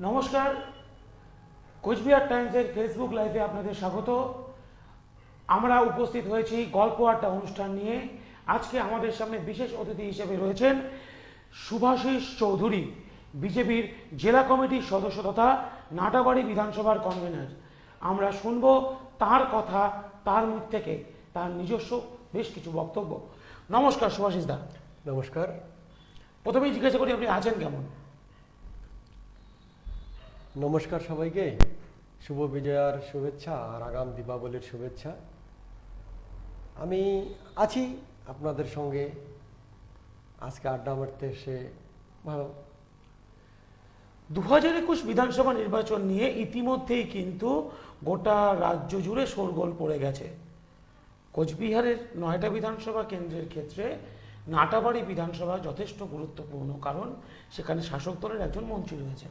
নমস্কার, কোচবিহার টাইমসের ফেসবুক লাইভে আপনাদের স্বাগত। আমরা উপস্থিত হয়েছি গল্প আড্ডা অনুষ্ঠান নিয়ে। আজকে আমাদের সামনে বিশেষ অতিথি হিসেবে রয়েছেন শুভাশিস চৌধুরী, বিজেপির জেলা কমিটির সদস্য তথা নাটাবাড়ি বিধানসভার কনভেনার। আমরা শুনব তার কথা, তার মুখ থেকে তার নিজস্ব বেশ কিছু বক্তব্য। নমস্কার শুভাশিস দা। নমস্কার। প্রথমেই জিজ্ঞাসা করি, আপনি আছেন কেমন? নমস্কার সবাইকে, শুভ বিজয়ার শুভেচ্ছা আর আগাম দীপাবলির শুভেচ্ছা। আমি আছি আপনাদের সঙ্গে, আজকে আড্ডা মারতে এসে ভালো। 2021 বিধানসভা নির্বাচন নিয়ে ইতিমধ্যেই কিন্তু গোটা রাজ্য জুড়ে শোরগোল পড়ে গেছে। কোচবিহারের 9টা বিধানসভা কেন্দ্রের ক্ষেত্রে নাটাবাড়ি বিধানসভা যথেষ্ট গুরুত্বপূর্ণ, কারণ সেখানে শাসক দলের একজন মন্ত্রী রয়েছে।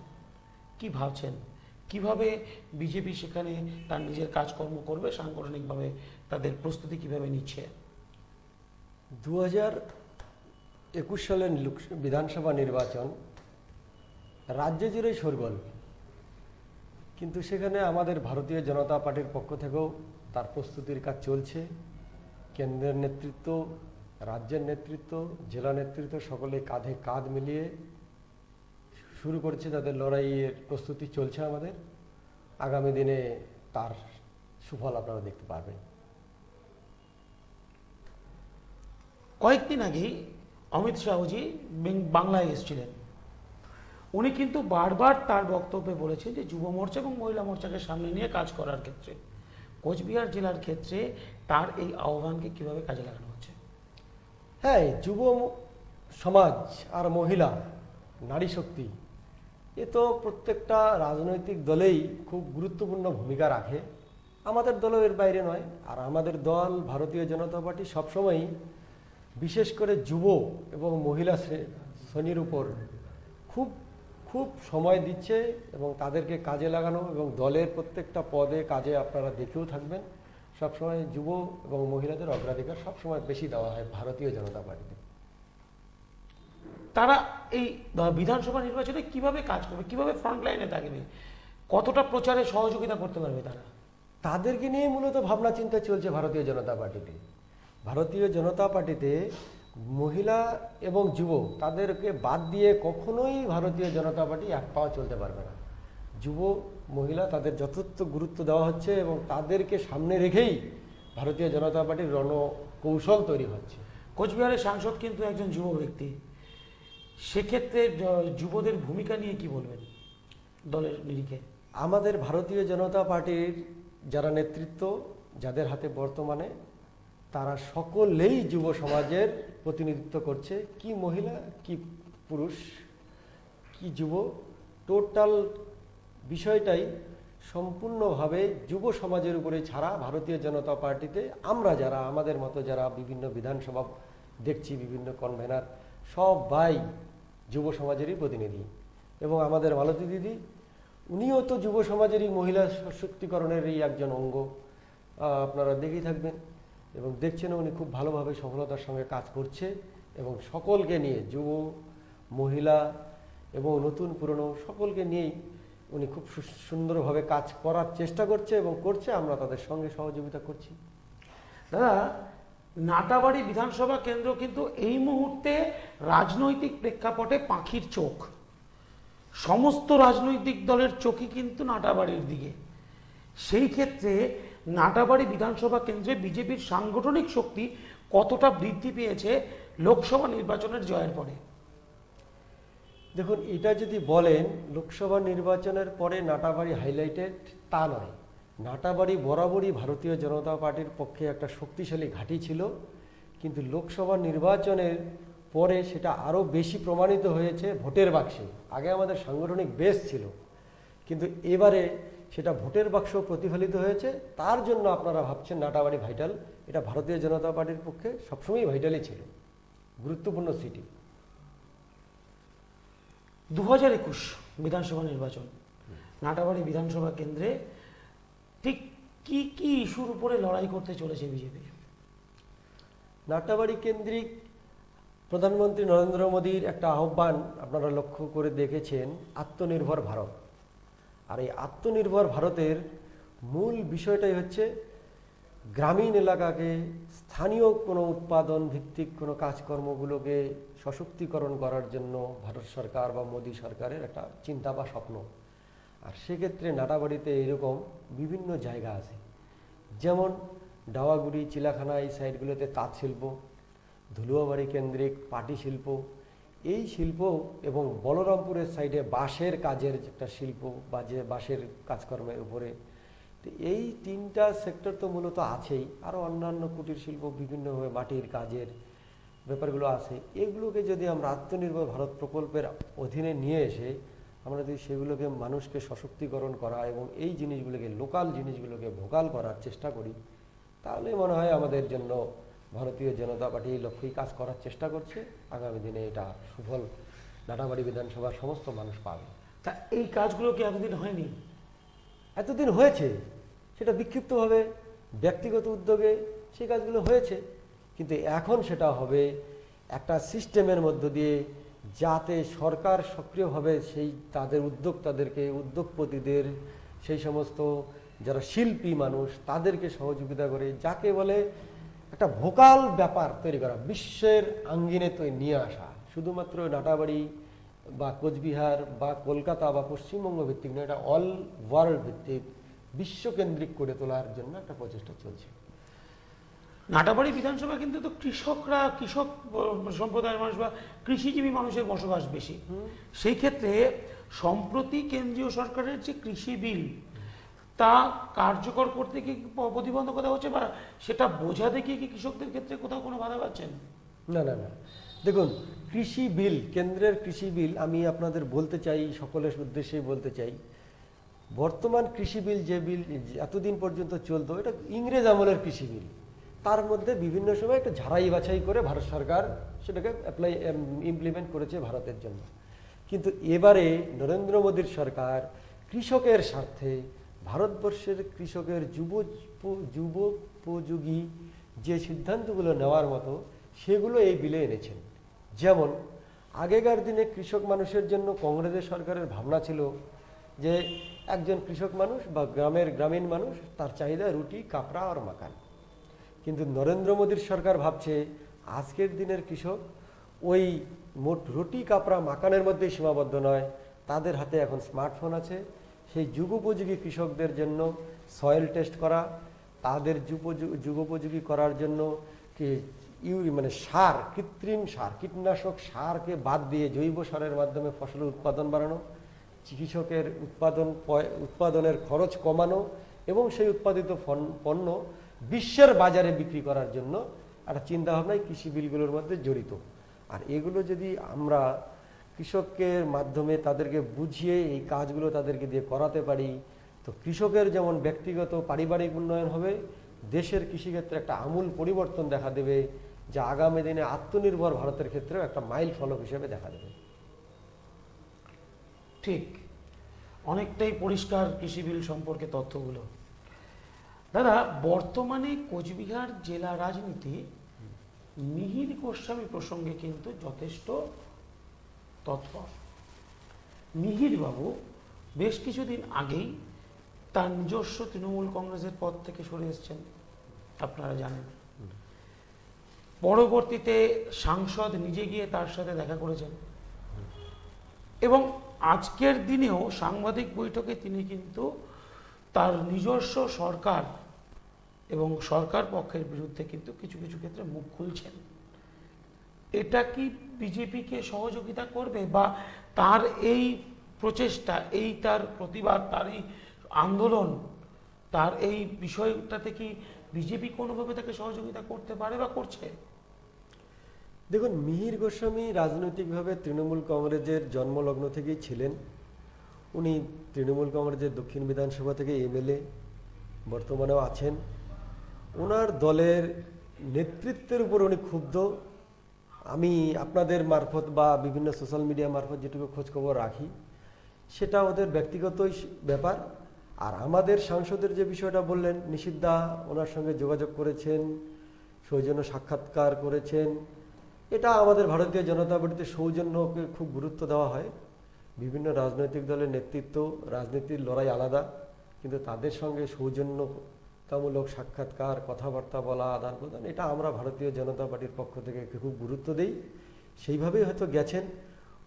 কি ভাবছেন, কিভাবে বিজেপি সেখানে তার নিজের কাজকর্ম করবে, সাংগঠনিকভাবে তাদের প্রস্তুতি কিভাবে নিচ্ছে? 2021 সালের বিধানসভা নির্বাচন রাজ্য জুড়েই শোরগোল, কিন্তু সেখানে আমাদের ভারতীয় জনতা পার্টির পক্ষ থেকেও তার প্রস্তুতির কাজ চলছে। কেন্দ্রের নেতৃত্ব, রাজ্যের নেতৃত্ব, জেলা নেতৃত্ব সকলে কাঁধে কাঁধ মিলিয়ে শুরু করেছে, তাদের লড়াইয়ের প্রস্তুতি চলছে আমাদের। আগামী দিনে তার সুফল আপনারা দেখতে পারবেন। কয়েকদিন আগেই অমিত শাহজি বাংলায় এসেছিলেন। উনি কিন্তু বারবার তার বক্তব্যে বলেছেন যে যুব মোর্চা এবং মহিলা মোর্চাকে সামনে নিয়ে কাজ করার ক্ষেত্রে কোচবিহার জেলার ক্ষেত্রে তার এই আহ্বানকে কিভাবে কাজে লাগানো হচ্ছে? হ্যাঁ, যুব সমাজ আর মহিলা, নারী শক্তি, এ তো প্রত্যেকটা রাজনৈতিক দলেই খুব গুরুত্বপূর্ণ ভূমিকা রাখে। আমাদের দলও এর বাইরে নয়। আর আমাদের দল ভারতীয় জনতা পার্টি সবসময়ই বিশেষ করে যুব এবং মহিলা শ্রেণীর উপর খুব খুব সময় দিচ্ছে এবং তাদেরকে কাজে লাগানো, এবং দলের প্রত্যেকটা পদে কাজে আপনারা দেখেও থাকবেন সবসময় যুব এবং মহিলাদের অগ্রাধিকার সবসময় বেশি দেওয়া হয় ভারতীয় জনতা পার্টিতে। তারা এই বিধানসভা নির্বাচনে কিভাবে কাজ করবে, কিভাবে ফ্রন্ট লাইনে থাকবে, কতটা প্রচারে সহযোগিতা করতে পারবে তারা? তাদেরকে নিয়ে মূলত ভাবনা চিন্তা চলছে ভারতীয় জনতা পার্টিতে। ভারতীয় জনতা পার্টিতে মহিলা এবং যুব, তাদেরকে বাদ দিয়ে কখনোই ভারতীয় জনতা পার্টি এক পাও চলতে পারবে না। যুব মহিলা তাদের যথার্থ গুরুত্ব দেওয়া হচ্ছে এবং তাদেরকে সামনে রেখেই ভারতীয় জনতা পার্টির রণকৌশল তৈরি হচ্ছে। কোচবিহারের সাংসদ কিন্তু একজন যুব ব্যক্তি, সেক্ষেত্রে যুবদের ভূমিকা নিয়ে কি বলবেন দলের নিরিখে? আমাদের ভারতীয় জনতা পার্টির যারা নেতৃত্ব, যাদের হাতে বর্তমানে, তারা সকলেই যুব সমাজের প্রতিনিধিত্ব করছে। কি মহিলা, কি পুরুষ, কি যুব, টোটাল বিষয়টাই সম্পূর্ণভাবে যুব সমাজের উপরে ছাড়া। ভারতীয় জনতা পার্টিতে আমরা যারা, আমাদের মতো যারা বিভিন্ন বিধানসভা দেখছি, বিভিন্ন কনভেনার, সবাই যুব সমাজেরই প্রতিনিধি। এবং আমাদের মালতী দিদি, উনিও তো যুব সমাজেরই, মহিলা সশক্তিকরণেরই একজন অঙ্গ। আপনারা দেখেই থাকবেন এবং দেখছেন, উনি খুব ভালোভাবে সফলতার সঙ্গে কাজ করছে এবং সকলকে নিয়ে, যুব, মহিলা এবং নতুন পুরনো সকলকে নিয়েই উনি খুব সুন্দরভাবে কাজ করার চেষ্টা করছে এবং করছে। আমরা তাদের সঙ্গে সহযোগিতা করছি। দাদা, নাটাবাড়ি বিধানসভা কেন্দ্র কিন্তু এই মুহূর্তে রাজনৈতিক প্রেক্ষাপটে পাখির চোখ। সমস্ত রাজনৈতিক দলের চোখই কিন্তু নাটাবাড়ির দিকে। সেই ক্ষেত্রে নাটাবাড়ি বিধানসভা কেন্দ্রে বিজেপির সাংগঠনিক শক্তি কতটা বৃদ্ধি পেয়েছে লোকসভা নির্বাচনের জয়ের পরে? দেখুন, এটা যদি বলেন লোকসভা নির্বাচনের পরে নাটাবাড়ি হাইলাইটেড, তা নয়। নাটাবাড়ি বরাবরই ভারতীয় জনতা পার্টির পক্ষে একটা শক্তিশালী ঘাঁটি ছিল, কিন্তু লোকসভা নির্বাচনের পরে সেটা আরও বেশি প্রমাণিত হয়েছে ভোটের বাক্সে। আগে আমাদের সাংগঠনিক বেস ছিল, কিন্তু এবারে সেটা ভোটের বাক্স প্রতিফলিত হয়েছে। তার জন্য আপনারা ভাবছেন নাটাবাড়ি ভাইটাল, এটা ভারতীয় জনতা পার্টির পক্ষে সবসময় ভাইটালই ছিল, গুরুত্বপূর্ণ সিটি। 2021 বিধানসভা নির্বাচন, নাটাবাড়ি বিধানসভা কেন্দ্রে ঠিক কি কি ইস্যুর উপরে লড়াই করতে চলেছে বিজেপি? নাটাবাড়ি কেন্দ্রিক প্রধানমন্ত্রী নরেন্দ্র মোদীর একটা আহ্বান আপনারা লক্ষ্য করে দেখেছেন, আত্মনির্ভর ভারত। আর এই আত্মনির্ভর ভারতের মূল বিষয়টাই হচ্ছে গ্রামীণ এলাকাকে স্থানীয় কোনো উৎপাদন ভিত্তিক কোনো কাজকর্মগুলোকে সশক্তিকরণ করার জন্য ভারত সরকার বা মোদী সরকারের একটা চিন্তা বা স্বপ্ন। আর সেক্ষেত্রে নাটাবাড়িতে এরকম বিভিন্ন জায়গা আছে, যেমন ডাওয়াগুড়ি, চিলাখানা, এই সাইডগুলোতে তাঁত শিল্প, ধুলুয়াবাড়ি কেন্দ্রিক পাটি শিল্প, এই শিল্প এবং বলরামপুরের সাইডে বাঁশের কাজের একটা শিল্প বা যে বাঁশের কাজকর্মের উপরে। তো এই তিনটা সেক্টর তো মূলত আছেই, আরও অন্যান্য কুটির শিল্প বিভিন্নভাবে মাটির কাজের ব্যাপারগুলো আছে। এগুলোকে যদি আমরা আত্মনির্ভর ভারত প্রকল্পের অধীনে নিয়ে এসে আমরা যদি সেগুলোকে মানুষকে সশক্তিকরণ করা এবং এই জিনিসগুলোকে লোকাল জিনিসগুলোকে ভোকাল করার চেষ্টা করি, তাহলে মনে হয় আমাদের জন্য ভারতীয় জনতা পার্টি এই লক্ষ্যেই কাজ করার চেষ্টা করছে। আগামী দিনে এটা সুফল নাটাবাড়ি বিধানসভার সমস্ত মানুষ পাবে। তা এই কাজগুলো কি এতদিন হয়নি? এতদিন হয়েছে, সেটা বিক্ষিপ্তভাবে ব্যক্তিগত উদ্যোগে সেই কাজগুলো হয়েছে, কিন্তু এখন সেটা হবে একটা সিস্টেমের মধ্য দিয়ে, যাতে সরকার সক্রিয়ভাবে সেই তাদের উদ্যোক্তাদেরকে, উদ্যোগপতিদের, সেই সমস্ত যারা শিল্পী মানুষ তাদেরকে সহযোগিতা করে, যাকে বলে একটা ভোকাল ব্যাপার তৈরি করা, বিশ্বের আঙ্গিনে নিয়ে আসা। শুধুমাত্র নাটাবাড়ি বা কোচবিহার বা কলকাতা বা পশ্চিমবঙ্গ ভিত্তিক নয়, এটা অল ওয়ার্ল্ড ভিত্তিক বিশ্বকেন্দ্রিক করে তোলার জন্য একটা প্রচেষ্টা চলছে। নাটাবাড়ি বিধানসভা কিন্তু তো কৃষক সম্প্রদায়ের মানুষ বা কৃষিজীবী মানুষের বসবাস বেশি। সেই ক্ষেত্রে সম্প্রতি কেন্দ্রীয় সরকারের যে কৃষি বিল, তা কার্যকর করতে কি প্রতিবন্ধকতা হচ্ছে, বা সেটা বোঝা দেখিয়ে কি কৃষকদের ক্ষেত্রে কোথাও কোনো বাধা পাচ্ছেন? না না না, দেখুন, কৃষি বিল, কেন্দ্রের কৃষি বিল, আমি আপনাদের বলতে চাই, সকলের উদ্দেশ্যেই বলতে চাই, বর্তমান কৃষি বিল, যে বিল এতদিন পর্যন্ত চলতো, এটা ইংরেজ আমলের কৃষি বিল। তার মধ্যে বিভিন্ন সময় একটা ঝাড়াই বাছাই করে ভারত সরকার সেটাকে ইমপ্লিমেন্ট করেছে ভারতের জন্য। কিন্তু এবারে নরেন্দ্র মোদীর সরকার কৃষকের স্বার্থে ভারতবর্ষের কৃষকের যুবোপযোগী যে সিদ্ধান্তগুলো নেওয়ার মতো সেগুলো এই বিলে এনেছেন। যেমন আগেকার দিনে কৃষক মানুষের জন্য কংগ্রেসের সরকারের ভাবনা ছিল যে একজন কৃষক মানুষ বা গ্রামীণ মানুষ, তার চাহিদা রুটি, কাপড়া আর মাকান। কিন্তু নরেন্দ্র মোদীর সরকার ভাবছে আজকের দিনের কৃষক ওই মোট রুটি, কাপড়া, মাকানের মধ্যেই সীমাবদ্ধ নয়, তাদের হাতে এখন স্মার্টফোন আছে। সেই যুগোপযোগী কৃষকদের জন্য সয়েল টেস্ট করা, তাদের যুগোপযোগী করার জন্য মানে সার, কৃত্রিম সার, কীটনাশক সারকে বাদ দিয়ে জৈব সারের মাধ্যমে ফসলের উৎপাদন বাড়ানো, কৃষকের উৎপাদনের খরচ কমানো এবং সেই উৎপাদিত পণ্য বিশ্বের বাজারে বিক্রি করার জন্য একটা চিন্তাভাবনাই কৃষি বিলগুলোর মধ্যে জড়িত। আর এগুলো যদি আমরা কৃষকের মাধ্যমে তাদেরকে বুঝিয়ে এই কাজগুলো তাদেরকে দিয়ে করাতে পারি, তো কৃষকের যেমন ব্যক্তিগত পারিবারিক উন্নয়ন হবে, দেশের কৃষিক্ষেত্রে একটা আমূল পরিবর্তন দেখা দেবে, যা আগামী দিনে আত্মনির্ভর ভারতের ক্ষেত্রেও একটা মাইল ফলক হিসেবে দেখা দেবে। ঠিক, অনেকটাই পরিষ্কার কৃষি বিল সম্পর্কে তথ্যগুলো। দাদা, বর্তমানে কোচবিহার জেলা রাজনীতি মিহির গোস্বামী প্রসঙ্গে কিন্তু যথেষ্ট তৎপর। মিহির বাবু বেশ কিছুদিন আগেই তার নিজস্ব তৃণমূল কংগ্রেসের পদ থেকে সরে এসেছেন, আপনারা জানেন। পরবর্তীতে সাংসদ নিজে গিয়ে তার সাথে দেখা করেছেন এবং আজকের দিনেও সাংবাদিক বৈঠকে তিনি কিন্তু তার নিজস্ব সরকার এবং সরকার পক্ষের বিরুদ্ধে কিন্তু কিছু কিছু ক্ষেত্রে মুখ খুলছেন। এটা কি বিজেপিকে সহযোগিতা করবে, বা তার এই প্রচেষ্টা, এই তার প্রতিবাদ, তার এই আন্দোলন, তার এই বিষয়টাতে কি বিজেপি কোনোভাবে তাকে সহযোগিতা করতে পারে বা করছে? দেখুন, মিহির গোস্বামী রাজনৈতিকভাবে তৃণমূল কংগ্রেসের জন্মলগ্ন থেকেই ছিলেন। উনি তৃণমূল কংগ্রেসের দক্ষিণ বিধানসভা থেকে এমএলএ, বর্তমানেও আছেন। ওনার দলের নেতৃত্বের উপর উনি ক্ষুব্ধ। আমি আপনাদের মারফত বা বিভিন্ন সোশ্যাল মিডিয়া মারফত যেটুকু খোঁজখবর রাখি, সেটা ওদের ব্যক্তিগতই ব্যাপার। আর আমাদের সাংসদের যে বিষয়টা বললেন, নিশিতদা ওনার সঙ্গে যোগাযোগ করেছেন, সৌজন্য সাক্ষাৎকার করেছেন, এটা আমাদের ভারতীয় জনতা পার্টিতে সৌজন্যকে খুব গুরুত্ব দেওয়া হয়। বিভিন্ন রাজনৈতিক দলের নেতৃত্ব, রাজনীতির লড়াই আলাদা, কিন্তু তাদের সঙ্গে সৌজন্যতামূলক সাক্ষাৎকার, কথাবার্তা বলা, আদান প্রদান, এটা আমরা ভারতীয় জনতা পার্টির পক্ষ থেকে খুব গুরুত্ব দিই। সেইভাবেই হয়তো গেছেন।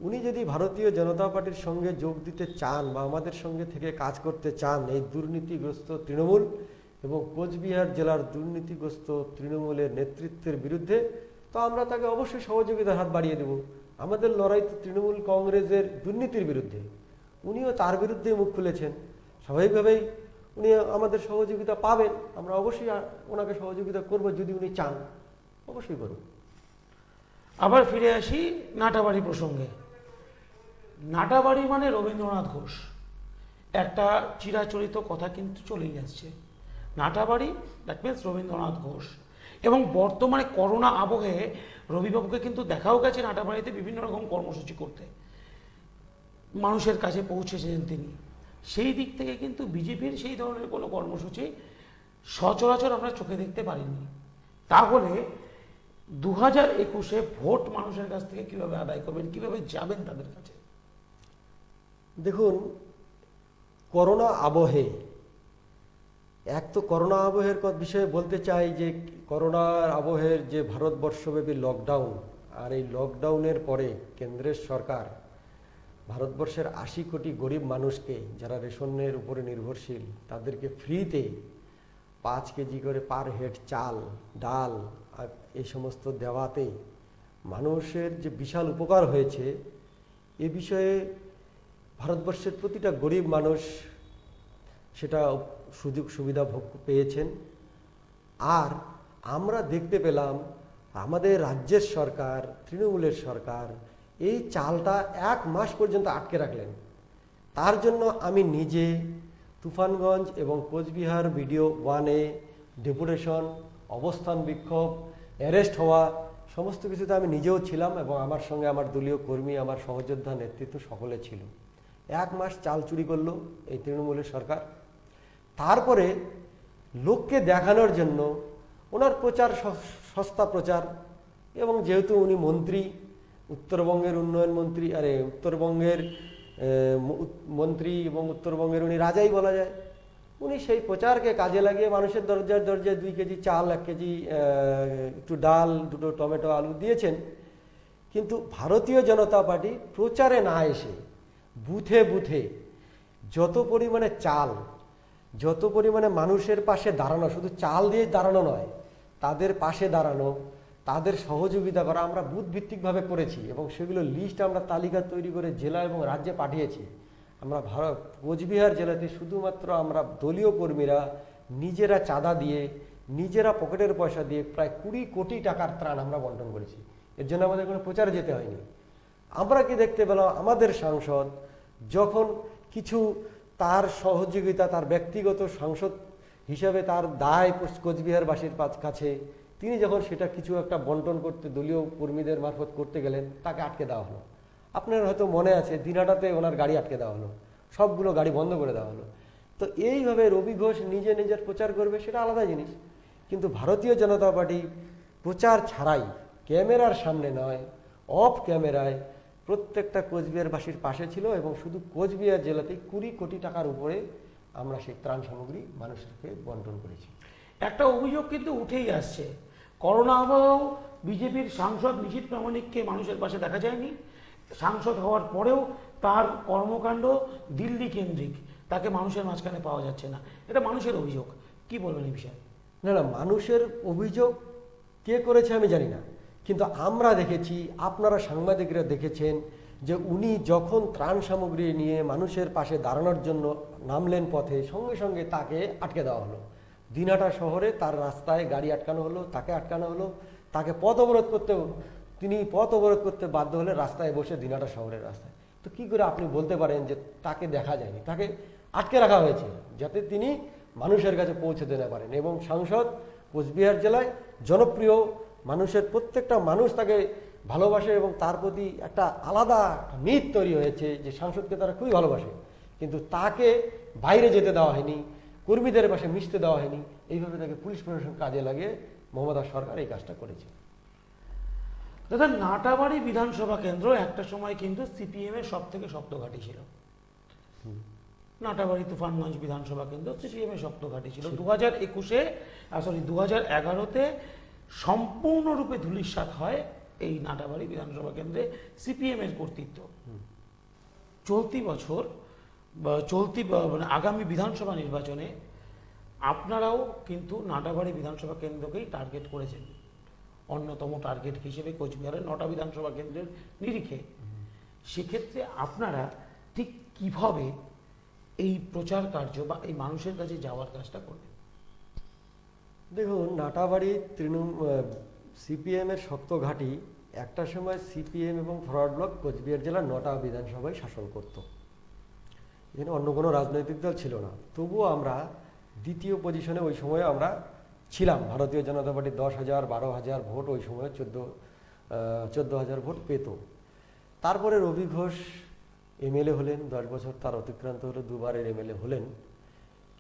উনি যদি ভারতীয় জনতা পার্টির সঙ্গে যোগ দিতে চান বা আমাদের সঙ্গে থেকে কাজ করতে চান এই দুর্নীতিগ্রস্ত তৃণমূল এবং কোচবিহার জেলার দুর্নীতিগ্রস্ত তৃণমূলের নেতৃত্বের বিরুদ্ধে, তো আমরা তাকে অবশ্যই সহযোগিতার হাত বাড়িয়ে দেব। আমাদের লড়াই তো তৃণমূল কংগ্রেসের দুর্নীতির বিরুদ্ধে, উনিও তার বিরুদ্ধে মুখ খুলেছেন। স্বাভাবিকভাবেই উনি আমাদের সহযোগিতা পাবেন, আমরা অবশ্যই ওনাকে সহযোগিতা করব। যদি উনি চান অবশ্যই করব। আবার ফিরে আসি নাটাবাড়ি প্রসঙ্গে। নাটাবাড়ি মানে রবীন্দ্রনাথ ঘোষ, একটা চিরাচরিত কথা কিন্তু চলেই আসছে। Natabari that means Rabindranath Ghosh. এবং বর্তমানে করোনা আবহে রবিবাবুকে কিন্তু দেখাও গেছে নাটাবাড়িতে বিভিন্ন রকম কর্মসূচি করতে, মানুষের কাছে পৌঁছেছেন তিনি। সেই দিক থেকে কিন্তু বিজেপির সেই ধরনের কোনো কর্মসূচি সচরাচর আমরা চোখে দেখতে পারিনি। তাহলে 2021-এ ভোট মানুষের কাছ থেকে কিভাবে আদায় করবেন, কিভাবে যাবেন তাদের কাছে? দেখুন, করোনা আবহে, এক তো করোনা আবহের বিষয়ে বলতে চাই যে করোনার আবহের যে ভারতবর্ষব্যাপী লকডাউন, আর এই লকডাউনের পরে কেন্দ্রের সরকার ভারতবর্ষের 80 কোটি গরিব মানুষকে, যারা রেশনের উপরে নির্ভরশীল, তাদেরকে ফ্রিতে 5 কেজি করে পার হেড চাল, ডাল আর এই সমস্ত দেওয়াতে মানুষের যে বিশাল উপকার হয়েছে, এ বিষয়ে ভারতবর্ষের প্রতিটা গরিব মানুষ সেটা সুযোগ সুবিধা ভোগ পেয়েছেন। আর আমরা দেখতে পেলাম আমাদের রাজ্যের সরকার, তৃণমূলের সরকার এই চালটা 1 মাস পর্যন্ত আটকে রাখলেন। তার জন্য আমি নিজে তুফানগঞ্জ এবং কোচবিহার ভিডিও 1-এ ডেপুটেশন, অবস্থান বিক্ষোভ, অ্যারেস্ট হওয়া, সমস্ত কিছুতে আমি নিজেও ছিলাম এবং আমার সঙ্গে আমার দলীয় কর্মী, আমার সহযোদ্ধা নেতৃত্ব সকলে ছিল। 1 মাস চাল চুরি করলো এই তৃণমূলের সরকার। তারপরে লোককে দেখানোর জন্য ওনার প্রচার, সস্তা প্রচার, এবং যেহেতু উনি মন্ত্রী, উত্তরবঙ্গের উন্নয়ন মন্ত্রী, উত্তরবঙ্গের মন্ত্রী এবং উত্তরবঙ্গের উনি রাজাই বলা যায়, উনি সেই প্রচারকে কাজে লাগিয়ে মানুষের দরজায় দরজায় 2 কেজি চাল, 1 কেজি একটু ডাল, 2টো টমেটো, আলু দিয়েছেন। কিন্তু ভারতীয় জনতা পার্টি প্রচারে না এসে বুথে বুথে যত পরিমাণে চাল, যত পরিমাণে মানুষের পাশে দাঁড়ানো, শুধু চাল দিয়ে দাঁড়ানো নয়, তাদের পাশে দাঁড়ানো, তাদের সহযোগিতা করা আমরা বুথ ভিত্তিকভাবে করেছি এবং সেগুলো লিস্ট আমরা তালিকা তৈরি করে জেলা এবং রাজ্যে পাঠিয়েছি। আমরা কোচবিহার জেলাতে শুধুমাত্র আমরা দলীয় কর্মীরা নিজেরা চাঁদা দিয়ে, নিজেরা পকেটের পয়সা দিয়ে প্রায় 20 কোটি টাকার ত্রাণ আমরা বন্টন করেছি। এর জন্য আমাদের কোনো প্রচারে যেতে হয়নি। আমরা কি দেখতে পেলাম, আমাদের সাংসদ যখন কিছু তার সহযোগিতা, তার ব্যক্তিগত সাংসদ হিসাবে তার দায় কোচবিহারবাসীর কাছে, তিনি যখন সেটা কিছু একটা বন্টন করতে দলীয় কর্মীদের মারফত করতে গেলেন, তাকে আটকে দেওয়া হলো। আপনার হয়তো মনে আছে, দিনহাটাতে ওনার গাড়ি আটকে দেওয়া হলো, সবগুলো গাড়ি বন্ধ করে দেওয়া হলো। তো এইভাবে রবি ঘোষ নিজে নিজের প্রচার করবে, সেটা আলাদা জিনিস। কিন্তু ভারতীয় জনতা পার্টি প্রচার ছাড়াই, ক্যামেরার সামনে নয়, অফ ক্যামেরায় প্রত্যেকটা কোচবিহারবাসীর পাশে ছিল এবং শুধু কোচবিহার জেলাতে 20 কোটি টাকার উপরে আমরা সেই ত্রাণ সামগ্রী মানুষকে বন্টন করেছি। একটা অভিযোগ কিন্তু উঠেই আসছে, করোনা আবহেও বিজেপির সাংসদ নিশীথ প্রামাণিককে মানুষের পাশে দেখা যায়নি। সাংসদ হওয়ার পরেও তার কর্মকাণ্ড দিল্লি কেন্দ্রিক, তাকে মানুষের মাঝখানে পাওয়া যাচ্ছে না, এটা মানুষের অভিযোগ। কি বলবেন এই বিষয়ে? না, মানুষের অভিযোগ কে করেছে আমি জানি না, কিন্তু আমরা দেখেছি, আপনারা সাংবাদিকরা দেখেছেন যে উনি যখন ত্রাণ সামগ্রী নিয়ে মানুষের পাশে দাঁড়ানোর জন্য নামলেন পথে, সঙ্গে সঙ্গে তাকে আটকে দেওয়া হলো। দিনহাটা শহরে তার রাস্তায় গাড়ি আটকানো হলো, তাকে আটকানো হলো, তাকে পথ অবরোধ করতে বাধ্য হলে রাস্তায় বসে, দিনহাটা শহরের রাস্তায়। তো কি করে আপনি বলতে পারেন যে তাকে দেখা যায়নি? তাকে আটকে রাখা হয়েছে যাতে তিনি মানুষের কাছে পৌঁছে দিতে পারেন। এবং সাংসদ কোচবিহার জেলায় জনপ্রিয়, মানুষের প্রত্যেকটা মানুষ তাকে ভালোবাসে এবং তার প্রতি একটা আলাদা মিথ তৈরি হয়েছে যে সাংসদকে তারা খুবই ভালোবাসে, কিন্তু তাকে বাইরে যেতে দেওয়া হয়নি, কর্মীদের পাশে মিশতে দেওয়া হয়নি। এইভাবে তাকে পুলিশ প্রশাসন কাজে লাগিয়ে মমতা সরকার এই কাজটা করেছে। দাদা, নাটাবাড়ি বিধানসভা কেন্দ্র একটা সময় কিন্তু সিপিএম এর সব থেকে শক্ত ঘাঁটি ছিল। নাটাবাড়ি তুফানগঞ্জ বিধানসভা কেন্দ্র সিপিএম এর শক্ত ঘাঁটি ছিল। 2011-তে সম্পূর্ণরূপে ধূলিসাৎ হয় এই নাটাবাড়ি বিধানসভা কেন্দ্রে সিপিএম এর কর্তৃত্ব। চলতি বছর মানে আগামী বিধানসভা নির্বাচনে আপনারাও কিন্তু নাটাবাড়ি বিধানসভা কেন্দ্রকেই টার্গেট করেছেন অন্যতম টার্গেট হিসেবে কোচবিহারের 9টা বিধানসভা কেন্দ্রের নিরিখে। সেক্ষেত্রে আপনারা ঠিক কিভাবে এই প্রচার কার্য বা এই মানুষের কাছে যাওয়ার কাজটা করবেন? দেখুন, নাটাবাড়ি সিপিএম এর শক্ত ঘাঁটি। একটা সময় সিপিএম এবং ফরওয়ার্ড ব্লক কোচবিহার জেলার 9টা বিধানসভায় শাসন করত। এখানে অন্য কোনো রাজনৈতিক দল ছিল না। তবুও আমরা দ্বিতীয় পজিশনে ওই সময়ে আমরা ছিলাম। ভারতীয় জনতা পার্টি 10,000 12,000 ভোট, ওই সময়ে 14,000 ভোট পেত। তারপরে রবি ঘোষ এমএলএ হলেন, 10 বছর তার অতিক্রান্ত হলো, দুবারের এমএলএ হলেন।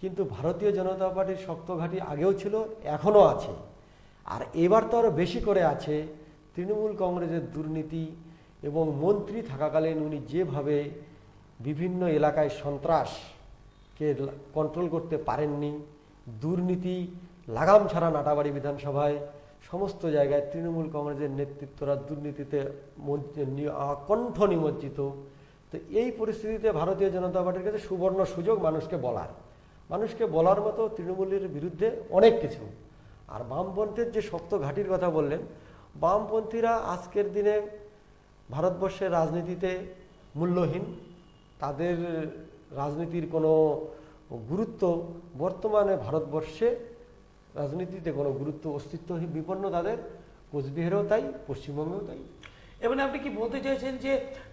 কিন্তু ভারতীয় জনতা পার্টির শক্ত ঘাঁটি আগেও ছিল, এখনও আছে। আর এবার তো আরও বেশি করে আছে তৃণমূল কংগ্রেসের দুর্নীতি। এবং মন্ত্রী থাকাকালীন উনি যেভাবে বিভিন্ন এলাকায় সন্ত্রাসকে কন্ট্রোল করতে পারেননি, দুর্নীতি লাগাম ছাড়া নাটাবাড়ি বিধানসভায় সমস্ত জায়গায় তৃণমূল কংগ্রেসের নেতৃত্বরা দুর্নীতিতে কণ্ঠ নিমজ্জিত। তো এই পরিস্থিতিতে ভারতীয় জনতা পার্টির কাছে সুবর্ণ সুযোগ মানুষকে বলার মতো তৃণমূলের বিরুদ্ধে অনেক কিছু। আর বামপন্থীর যে শক্ত ঘাঁটির কথা বললেন, বামপন্থীরা আজকের দিনে ভারতবর্ষের রাজনীতিতে মূল্যহীন। তাদের রাজনীতির কোনো গুরুত্ব বর্তমানে ভারতবর্ষে রাজনীতিতে কোনো গুরুত্ব অস্তিত্ব বিপন্ন তাদের। কোচবিহারেও তাই, পশ্চিমবঙ্গেও তাই। এবারে আপনি কি বলতে চাইছেন যে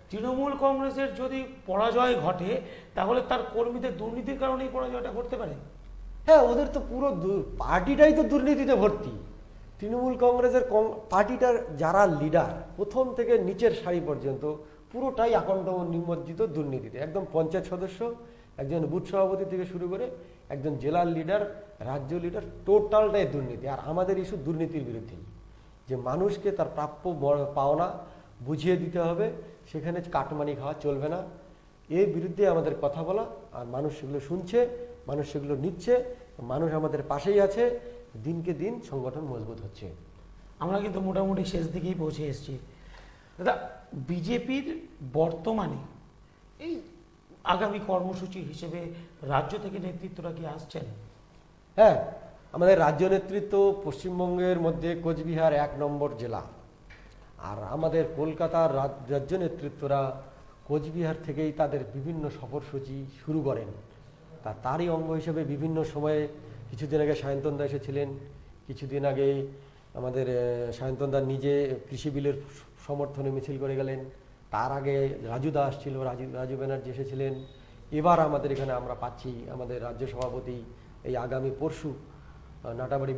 তৃণমূল কংগ্রেসের যদি পরাজয় ঘটে তাহলে তার কর্মীদের দুর্নীতির কারণেই পরাজয়টা ঘটতে পারে? হ্যাঁ, ওদের তো পুরো পার্টিটাই তো দুর্নীতিতে ভর্তি। তৃণমূল কংগ্রেসের পার্টিটার যারা লিডার প্রথম থেকে নিচের সারি পর্যন্ত পুরোটাই আকণ্ঠ নিমজ্জিত দুর্নীতিতে। একদম পঞ্চায়েত সদস্য, একজন বুথ সভাপতি থেকে শুরু করে একজন জেলার লিডার, রাজ্য লিডার, টোটালটাই দুর্নীতি। আর আমাদের ইস্যু দুর্নীতির বিরুদ্ধেই, যে মানুষকে তার প্রাপ্য পাওনা বুঝিয়ে দিতে হবে, সেখানে কাটমানি খাওয়া চলবে না। এর বিরুদ্ধে আমাদের কথা বলা, আর মানুষ সেগুলো শুনছে, মানুষ সেগুলো নিচ্ছে, মানুষ আমাদের পাশেই আছে। দিনকে দিন সংগঠন মজবুত হচ্ছে। আমরা কিন্তু মোটামুটি শেষ দিকেই পৌঁছে এসেছি। দাদা, বিজেপির বর্তমানে এই আগামী কর্মসূচি হিসেবে রাজ্য থেকে নেতৃত্বরা কি আসছেন? হ্যাঁ, আমাদের রাজ্য নেতৃত্ব পশ্চিমবঙ্গের মধ্যে কোচবিহার 1 নম্বর জেলা। আর আমাদের কলকাতার রাজ্য নেতৃত্বরা কোচবিহার থেকেই তাদের বিভিন্ন সফরসূচি শুরু করেন। তারই অঙ্গ হিসেবে বিভিন্ন সময়ে, কিছুদিন আগে সায়ন্তনদা এসেছিলেন, কিছুদিন আগে আমাদের সায়ন্তনদা নিজে কৃষি বিলের সমর্থনে মিছিল করে গেলেন। তার আগে রাজুদা আসছিল, রাজু ব্যানার্জি এসেছিলেন। এবার আমাদের এখানে আমরা পাচ্ছি আমাদের রাজ্য সভাপতি এই আগামী পরশু নাটাবাড়ি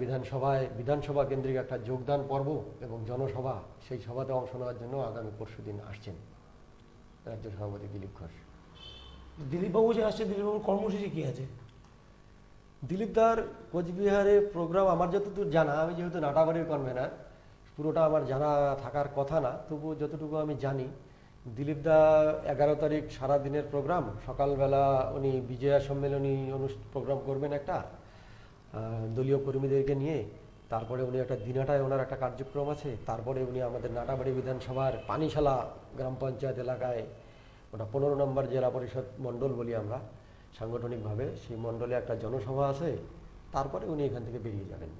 বিধানসভা কেন্দ্রিক একটা যোগদান পর্ব এবং জনসভা, সেই সভাতে অংশ নেওয়ার জন্য আগামী পরশু দিন আসছেন রাজ্য সভাপতি দিলীপ ঘোষ। দিলীপবাবু যে আসছে, দিলীপবাবুর কর্মসূচি কি আছে? দিলীপদার কোচবিহারে প্রোগ্রাম আমার যতদূর জানা, আমি যেহেতু নাটাবাড়ির কনভেনার, পুরোটা আমার জানা থাকার কথা না, তবু যতটুকু আমি জানি, দিলীপদা 11 তারিখ সারাদিনের প্রোগ্রাম। সকালবেলা উনি বিজয়া সম্মেলনী প্রোগ্রাম করবেন একটা দলীয় কর্মীদেরকে নিয়ে। তারপরে উনি একটা দিনাটায় ওনার একটা কার্যক্রম আছে। তারপরে উনি আমাদের নাটাবাড়ি বিধানসভার পানিশালা গ্রাম পঞ্চায়েত এলাকায়, ওটা 15 নম্বর জেলা পরিষদ মণ্ডল বলি আমরা সাংগঠনিকভাবে, সেই মণ্ডলে একটা জনসভা আছে। তারপরে উনি এখান থেকে বেরিয়ে যাবেন।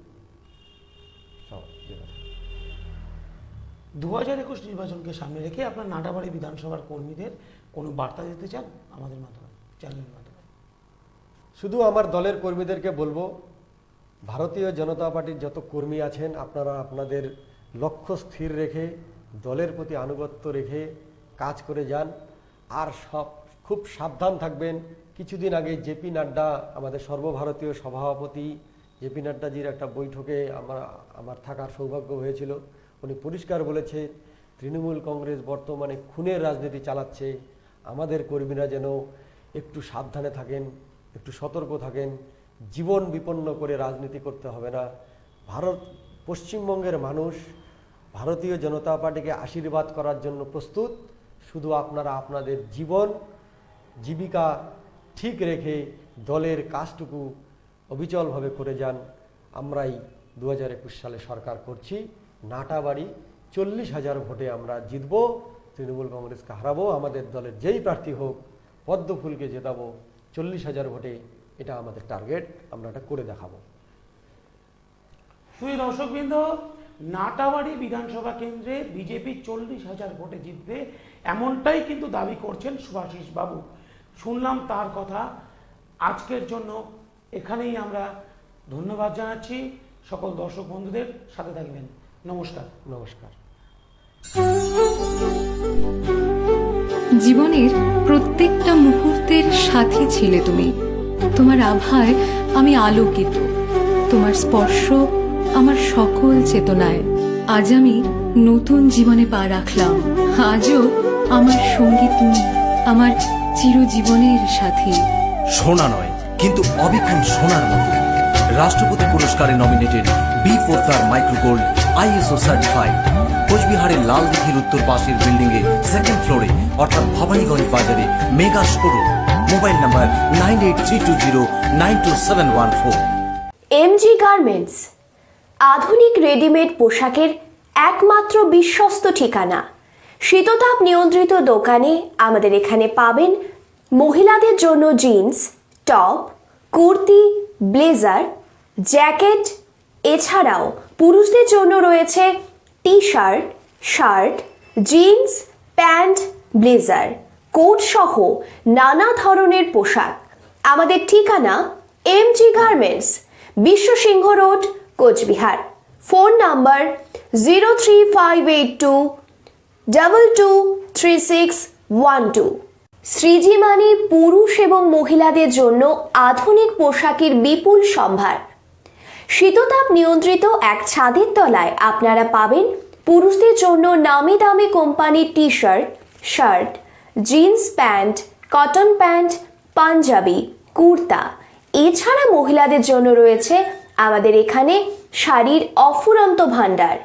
2021 নির্বাচনকে সামনে রেখে আপনার নাটাবাড়ি বিধানসভার কর্মীদের কোনো বার্তা দিতে চান আমাদের মাধ্যমে, চ্যানেলের মাধ্যমে? শুধু আমার দলের কর্মীদেরকে বলবো, ভারতীয় জনতা পার্টির যত কর্মী আছেন, আপনারা আপনাদের লক্ষ্য স্থির রেখে, দলের প্রতি আনুগত্য রেখে কাজ করে যান। আর খুব সাবধান থাকবেন। কিছুদিন আগে জেপি নাড্ডা, আমাদের সর্বভারতীয় সভাপতি জেপি নাড্ডাজির একটা বৈঠকে আমার থাকার সৌভাগ্য হয়েছিল। উনি পরিষ্কার বলেছে, তৃণমূল কংগ্রেস বর্তমানে খুনের রাজনীতি চালাচ্ছে। আমাদের কর্মীরা যেন একটু সাবধানে থাকেন, একটু সতর্ক থাকেন। জীবন বিপন্ন করে রাজনীতি করতে হবে না। পশ্চিমবঙ্গের মানুষ ভারতীয় জনতা পার্টিকে আশীর্বাদ করার জন্য প্রস্তুত। শুধু আপনারা আপনাদের জীবন জীবিকা ঠিক রেখে দলের কাজটুকু অবিচলভাবে করে যান। আমরাই 2021 সালে সরকার করছি। নাটাবাড়ি 40,000 ভোটে আমরা জিতব, তৃণমূল কংগ্রেসকে হারাবো। আমাদের দলের যেই প্রার্থী হোক, পদ্মফুলকে জেতাবো 40,000 ভোটে। এটা আমাদের টার্গেট, আমরা এটা করে দেখাবো। শুধু দর্শকবৃন্দ, নাটাবাড়ি বিধানসভা কেন্দ্রে বিজেপি 40,000 ভোটে জিতবে, এমনটাই কিন্তু দাবি করছেন শুভাশিস বাবু। শুনলাম তার কথা। আজকের জন্য এখানেই আমরা ধন্যবাদ জানাচ্ছি। সকল দর্শক বন্ধুদের সাথে থাকবেন। নমস্কার। নমস্কার। জীবনের প্রত্যেকটা মুহূর্তের সাথী ছিলে তুমি। তোমার আভায় আমি আলোকিত, তোমার স্পর্শ আমার সকল চেতনায়। আজ আমি নতুন জীবনে পা রাখলাম। আজও আমার সঙ্গী তুমি, আমার চিরজীবনের সাথী। সোনা নয়, কিন্তু অবিক্ষণ সোনার মতো। রাষ্ট্রপতি পুরস্কারে nominated B Poddar Microgold ISO certified. কোচবিহারের লালদিঘির উত্তর পাশের বিল্ডিং এ 2nd ফ্লোরে অর্থাৎ ভবানীগঞ্জ বাজারে mega showroom. Mobile number 9832092714। MG garments, আধুনিক রেডিমেড পোশাকের একমাত্র বিশ্বস্ত ঠিকানা। শীততাপ নিয়ন্ত্রিত দোকানে আমাদের এখানে পাবেন মহিলাদের জন্য jeans, top, kurti, blazer, jacket. এছাড়াও পুরুষদের জন্য রয়েছে T-shirt, shirt, jeans, pant, blazer, coat সহ নানা ধরনের পোশাক। আমাদের ঠিকানা MG garments, Bishwa Singha road, Cooch Behar. Phone number 03582223612। Shriji মানে পুরুষ এবং মহিলাদের জন্য আধুনিক পোশাকের বিপুল সম্ভার। শীততাপ নিয়ন্ত্রিত এক ছাদের তলায় আপনারা পাবেন পুরুষদের জন্য নামি দামি কোম্পানির T shirt, shirt, jeans pant, cotton pant, panjabi, kurta. এছাড়া মহিলাদের জন্য রয়েছে আমাদের এখানে শাড়ির অফুরন্ত ভাণ্ডার।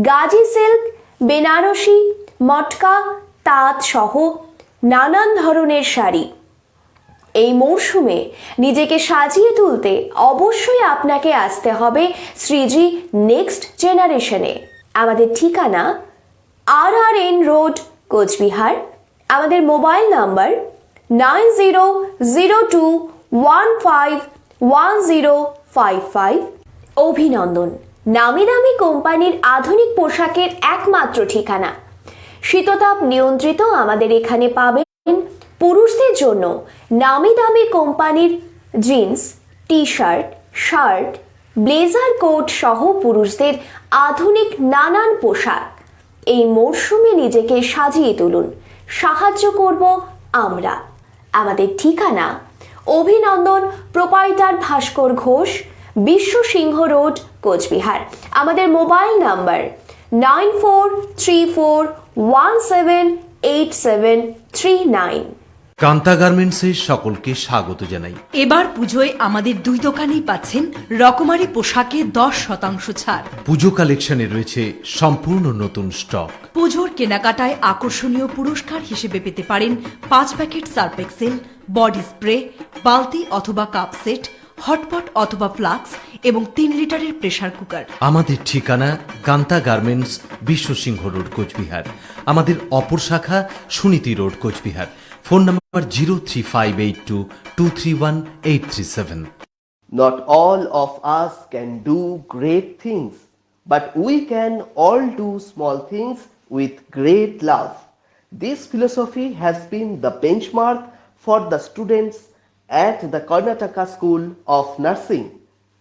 গাজি সিল্ক, বেনারসি, মটকা, তাঁত সহ নানান ধরনের শাড়ি। এই মরশুমে নিজেকে সাজিয়ে তুলতে অবশ্যই আপনাকে আসতে হবে শ্রীজি নেক্সট জেনারেশনে। আমাদের ঠিকানা RRN রোড, কোচবিহার। আমাদের মোবাইল নাম্বার 9002151055। অভিনন্দন, নামি দামি কোম্পানির আধুনিক পোশাকের একমাত্র ঠিকানা। শীততাপ নিয়ন্ত্রিত আমাদের এখানে পাবেন পুরুষদের জন্য নামি দামি কোম্পানির jeans, T shirt, shirt, blazer, coat সহ পুরুষদের আধুনিক নানান পোশাক। এই মরশুমে নিজেকে সাজিয়ে তুলুন, সাহায্য করব আমরা। আমাদের ঠিকানা অভিনন্দন প্রোপাইটার ভাস্কর ঘোষ, বিশ্ব সিংহ রোড, কোচবিহার। আমাদের মোবাইল নাম্বার 9434178739। কান্তা গার্মেন্টসের সকলকে স্বাগত জানাই। এবার পুজোয় আমাদের দুই দোকানেই পাচ্ছেন রকমারি পোশাকে 10% ছাড়। পুজো কালেকশনে রয়েছে সম্পূর্ণ নতুন স্টক। পুজোর কেনাকাটায় আকর্ষণীয় পুরস্কার হিসেবে পেতে পারেন 5 packet Surf Excel, body spray, বালতি অথবা কাপ সেট, হটপট অথবা ফ্লাক্স এবং 3 লিটারের প্রেসার কুকার। আমাদের ঠিকানা কান্তা গার্মেন্টস, বিশ্ব সিংহ রোড, কোচবিহার। আমাদের অপর শাখা Suniti road, Cooch Behar. Phone number 03582231837। Not all of us can do great things, but we can all do small things with great love. This philosophy has been the benchmark for the students at the Karnataka School of Nursing.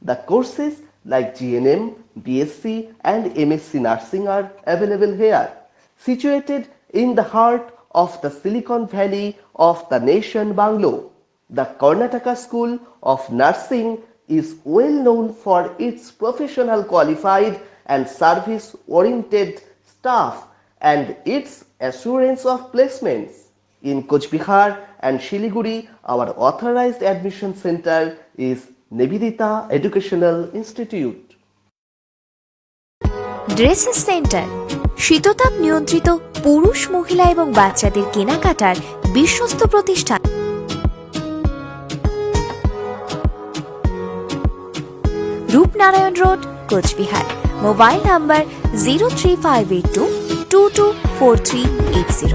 The courses like GNM, BSc and MSc Nursing are available here. Situated in the heart of the Silicon Valley of the nation Banglo, the Karnataka School of Nursing is well known for its professional, qualified and service-oriented staff and its assurance of placements. In Kochbihar and Shiliguri, our authorized admission center is Nivedita Educational Institute. Dresses centre, শীততাপ নিয়ন্ত্রিত পুরুষ, মহিলা এবং বাচ্চাদের কেনাকাটার বিশ্বস্ত প্রতিষ্ঠান। Rupnarayan road, Cooch Behar. Mobile number 03582 224380।